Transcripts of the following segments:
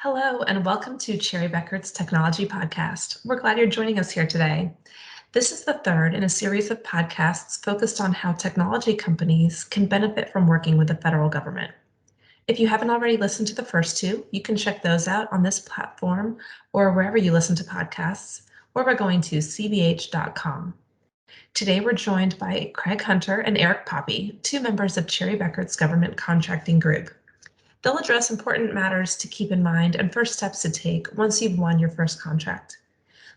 Hello, and welcome to Cherry Bekaert's Technology Podcast. We're glad you're joining us here today. This is the third in a series of podcasts focused on how technology companies can benefit from working with the federal government. If you haven't already listened to the first two, you can check those out on this platform or wherever you listen to podcasts, or by going to cbh.com. Today, we're joined by Craig Hunter and Eric Poppe, two members of Cherry Bekaert's government contracting group. They'll address important matters to keep in mind and first steps to take once you've won your first contract.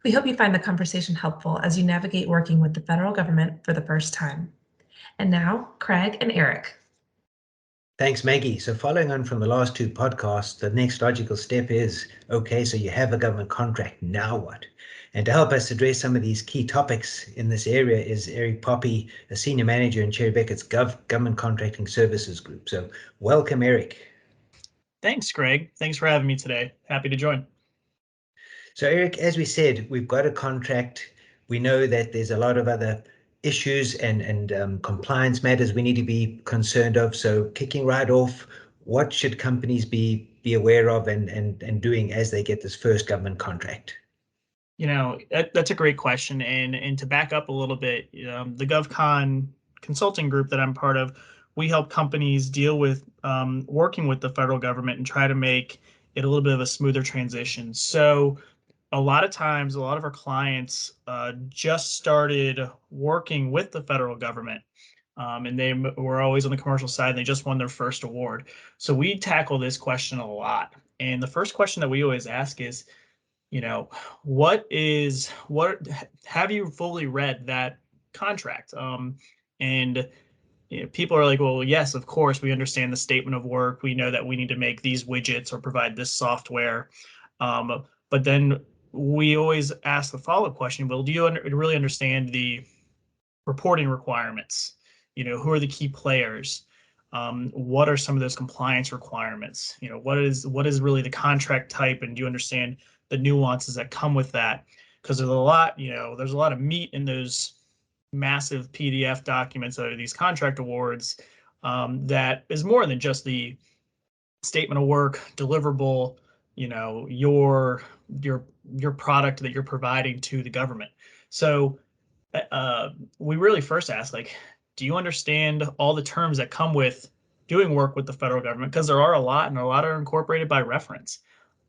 We hope you find the conversation helpful as you navigate working with the federal government for the first time. And now, Craig and Eric. Thanks, Maggie. So following on from the last two podcasts, the next logical step is, okay, so you have a government contract, now what? And to help us address some of these key topics in this area is Eric Poppe, a senior manager in Cherry Bekaert's Government Contracting Services Group. So welcome, Eric. Thanks, Greg. Thanks for having me today. Happy to join. So Eric, as we said, we've got a contract. We know that there's a lot of other issues and compliance matters we need to be concerned of. So kicking right off, what should companies be aware of and doing as they get this first government contract? That's a great question. And to back up a little bit, the GovCon consulting group that I'm part of, we help companies deal with working with the federal government and try to make it a little bit of a smoother transition. So a lot of times, a lot of our clients just started working with the federal government, and they were always on the commercial side, and they just won their first award. So we tackle this question a lot. And the first question that we always ask is, what have you fully read that contract? And people are like, well, yes, of course, we understand the statement of work. We know that we need to make these widgets or provide this software. But then we always ask the follow-up question, well, do you really understand the reporting requirements? Who are the key players? What are some of those compliance requirements? What is really the contract type? And do you understand the nuances that come with that? Because there's a lot of meat in those massive PDF documents that are these contract awards, that is more than just the statement of work, deliverable, your product that you're providing to the government. So we really first ask, do you understand all the terms that come with doing work with the federal government? Because there are a lot, and a lot are incorporated by reference.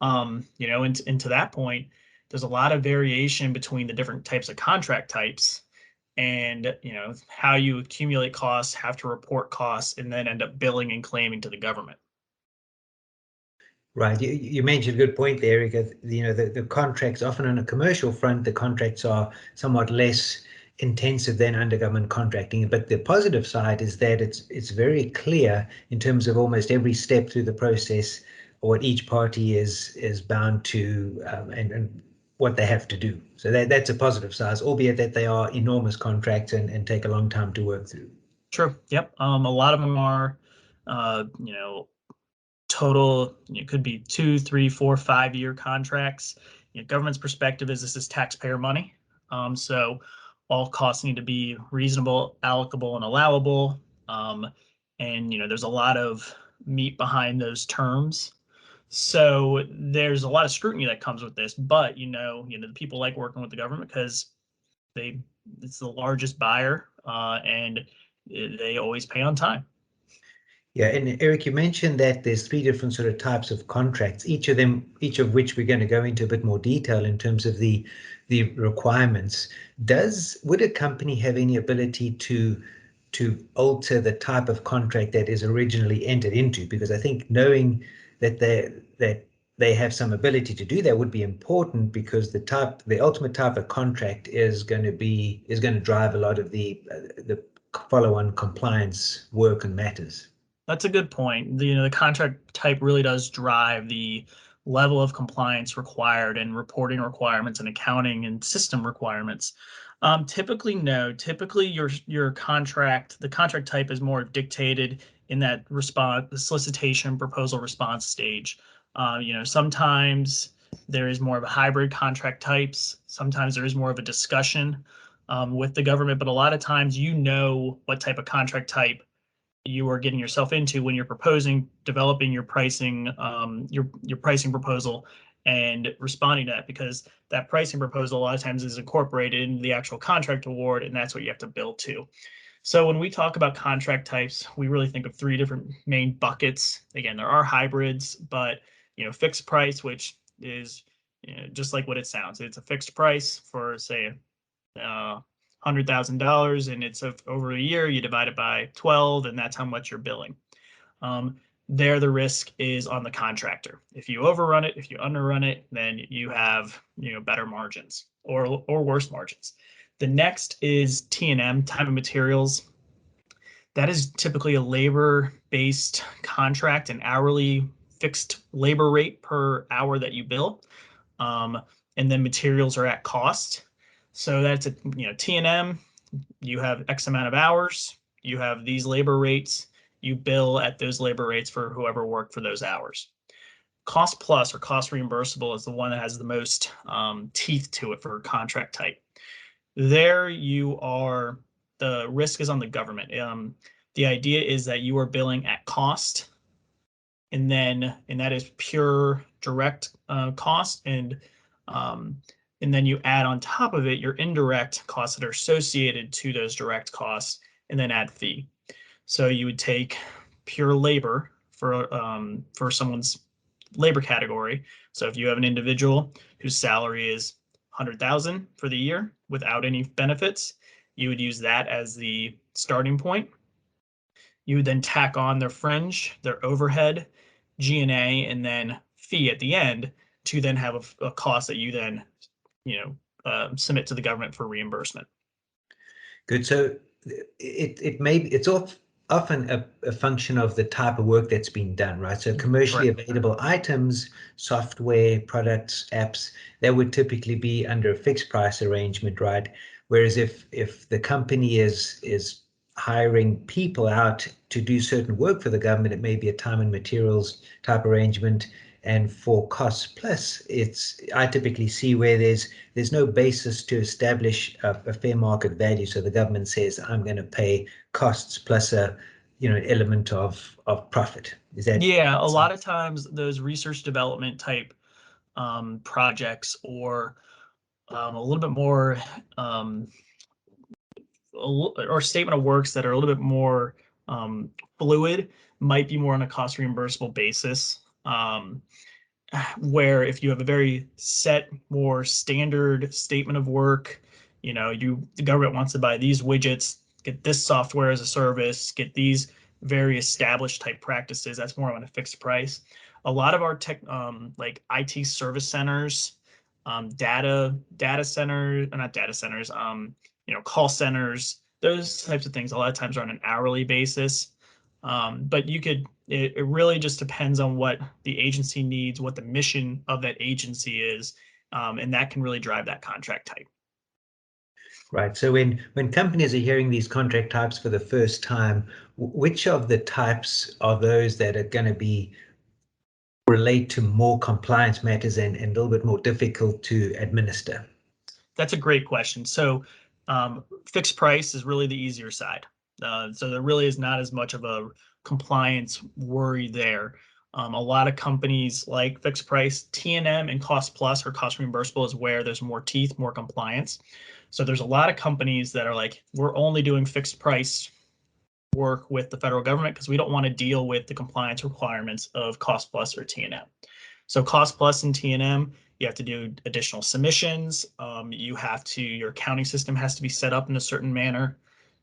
And to that point, there's a lot of variation between the different types of contract types, and how you accumulate costs, have to report costs, and then end up billing and claiming to the government. Right. You mentioned a good point there, Eric. The contracts, often on a commercial front, the contracts are somewhat less intensive than under government contracting. But the positive side is that it's very clear in terms of almost every step through the process, what each party is bound to and what they have to do. So that's a positive side, albeit that they are enormous contracts and take a long time to work through. Sure. Yep. A lot of them are, total, it could be 2, 3, 4, 5-year contracts. Government's perspective is this is taxpayer money. So all costs need to be reasonable, allocable, and allowable. And there's a lot of meat behind those terms. So there's a lot of scrutiny that comes with this, but the people like working with the government because it's the largest buyer, and they always pay on time. Yeah, and Eric, you mentioned that there's 3 different sort of types of contracts, each of which we're going to go into a bit more detail in terms of the requirements. Would a company have any ability to alter the type of contract that is originally entered into? Because I think knowing that they have some ability to do that would be important, because the ultimate type of contract is going to drive a lot of the follow-on compliance work and matters. That's a good point. The contract type really does drive the level of compliance required and reporting requirements and accounting and system requirements. Typically, no. Typically, the contract type is more dictated in that the solicitation proposal response stage. Sometimes there is more of a hybrid contract types. Sometimes there is more of a discussion with the government, but a lot of times what type of contract type you are getting yourself into when you're developing your pricing, your pricing proposal, and responding to that, because that pricing proposal a lot of times is incorporated into the actual contract award, and that's what you have to bill to. So when we talk about contract types, we really think of three different main buckets. Again, there are hybrids, but fixed price, which is just like what it sounds. It's a fixed price for, say, $100,000, and it's over a year. You divide it by 12, and that's how much you're billing. There, the risk is on the contractor. If you overrun it, if you underrun it, then you have better margins or worse margins. The next is T&M, time and materials. That is typically a labor-based contract, an hourly fixed labor rate per hour that you bill. And then materials are at cost. So that's a T&M. You have X amount of hours. You have these labor rates. You bill at those labor rates for whoever worked for those hours. Cost plus or cost reimbursable is the one that has the most teeth to it for contract type. There the risk is on the government. The idea is that you are billing at cost, and that is pure direct cost, and then you add on top of it your indirect costs that are associated to those direct costs, and then add fee. So you would take pure labor for someone's labor category. So if you have an individual whose salary is 100,000 for the year without any benefits, you would use that as the starting point. You would then tack on their fringe, their overhead, G&A, and then fee at the end to then have a cost that you then submit to the government for reimbursement. Good. So it's often a function of the type of work that's been done, right? So commercially available items, software, products, apps, that would typically be under a fixed price arrangement, right? Whereas if the company is hiring people out to do certain work for the government, it may be a time and materials type arrangement. And for costs plus, I typically see where there's no basis to establish a fair market value. So the government says, I'm going to pay costs plus a element of profit. Is that? Yeah, a lot of times those research development type projects, or a little bit more or statement of works that are a little bit more fluid, might be more on a cost reimbursable basis. Where if you have a very set, more standard statement of work, the government wants to buy these widgets, get this software as a service, get these very established type practices, that's more on a fixed price. A lot of our tech, like IT service centers, data centers, not data centers, call centers, those types of things, a lot of times are on an hourly basis. But it really just depends on what the agency needs, what the mission of that agency is, and that can really drive that contract type. Right. So when companies are hearing these contract types for the first time, which of the types are those that are going to relate to more compliance matters and a little bit more difficult to administer? That's a great question. So fixed price is really the easier side. So there really is not as much of a compliance worry there. A lot of companies like fixed price. T&M and cost plus or cost reimbursable is where there's more teeth, more compliance. So there's a lot of companies that are like, we're only doing fixed price work with the federal government because we don't want to deal with the compliance requirements of cost plus or T&M. So cost plus and T&M, you have to do additional submissions. Your accounting system has to be set up in a certain manner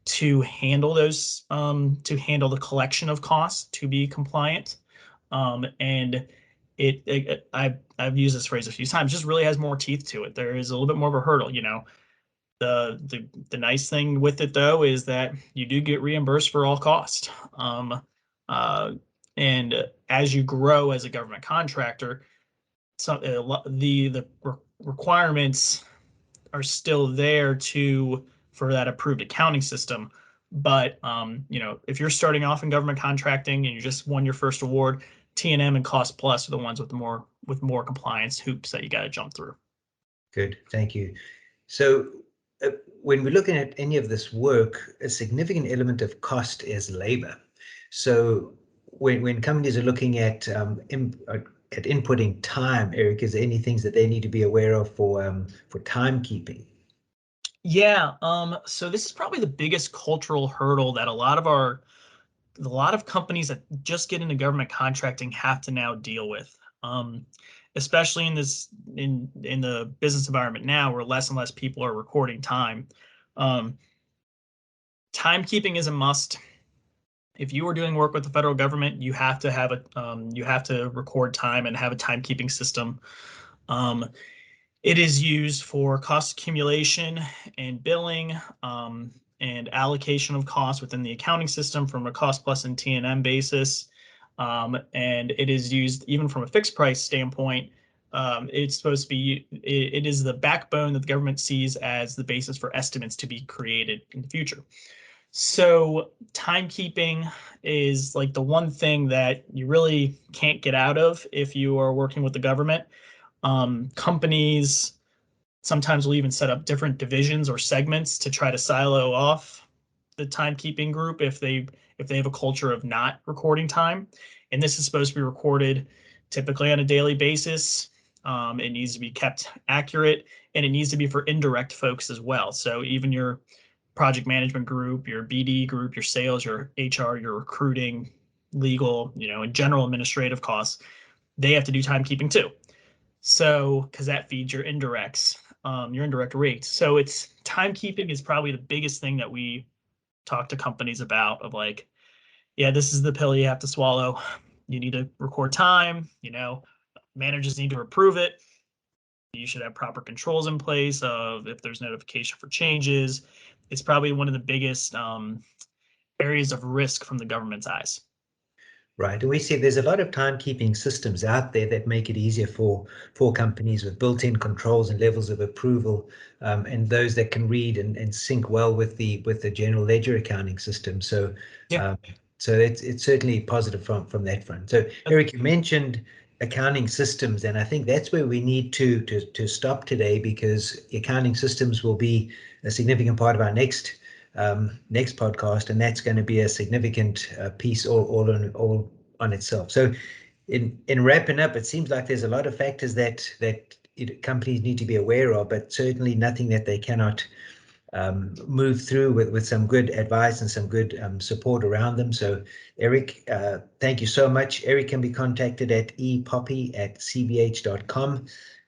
to handle those, to handle the collection of costs to be compliant. And I've used this phrase a few times, just really has more teeth to it. There is a little bit more of a hurdle, The nice thing with it though is that you do get reimbursed for all cost. And as you grow as a government contractor, the requirements are still there for that approved accounting system. But if you're starting off in government contracting and you just won your first award, T&M and cost plus are the ones with more compliance hoops that you got to jump through. Good, thank you. So when we're looking at any of this work, a significant element of cost is labor. So when companies are looking at inputting time, Eric, is there any things that they need to be aware of for timekeeping? Yeah, so this is probably the biggest cultural hurdle that a lot of companies that just get into government contracting have to now deal with. Especially in the business environment now, where less and less people are recording time. Timekeeping is a must. If you are doing work with the federal government, you have to record time and have a timekeeping system. It is used for cost accumulation and billing, and allocation of costs within the accounting system from a cost plus and T&M basis. And it is used even from a fixed price standpoint. It's supposed to be, it is the backbone that the government sees as the basis for estimates to be created in the future. So timekeeping is like the one thing that you really can't get out of if you are working with the government. Companies sometimes will even set up different divisions or segments to try to silo off the timekeeping group if they have a culture of not recording time. And this is supposed to be recorded typically on a daily basis. It needs to be kept accurate, and it needs to be for indirect folks as well. So even your project management group, your BD group, your sales, your HR, your recruiting, legal, and general administrative costs, they have to do timekeeping too. So, because that feeds your indirects, your indirect rates. So it's timekeeping is probably the biggest thing that we talk to companies about, of like, yeah, this is the pill you have to swallow. You need to record time, managers need to approve it. You should have proper controls in place of if there's notification for changes. It's probably one of the biggest areas of risk from the government's eyes. Right. And we see there's a lot of timekeeping systems out there that make it easier for companies with built-in controls and levels of approval, and those that can read and sync well with the general ledger accounting system. So Yeah. So it's certainly positive from that front. So Eric, you mentioned accounting systems, and I think that's where we need to stop today, because accounting systems will be a significant part of our next podcast, and that's going to be a significant piece all on itself. So in wrapping up, it seems like there's a lot of factors that companies need to be aware of, but certainly nothing that they cannot move through with some good advice and some good support around them. So Eric, thank you so much. Eric can be contacted at epoppe@cbh.com.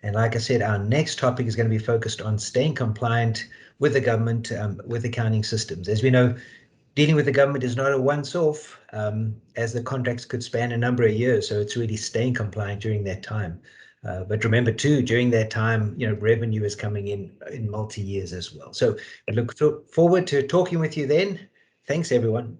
And like I said, our next topic is going to be focused on staying compliant with the government, with accounting systems. As we know, dealing with the government is not a once-off, as the contracts could span a number of years. So it's really staying compliant during that time. But remember too, during that time, revenue is coming in multi-years as well. So I look forward to talking with you then. Thanks, everyone.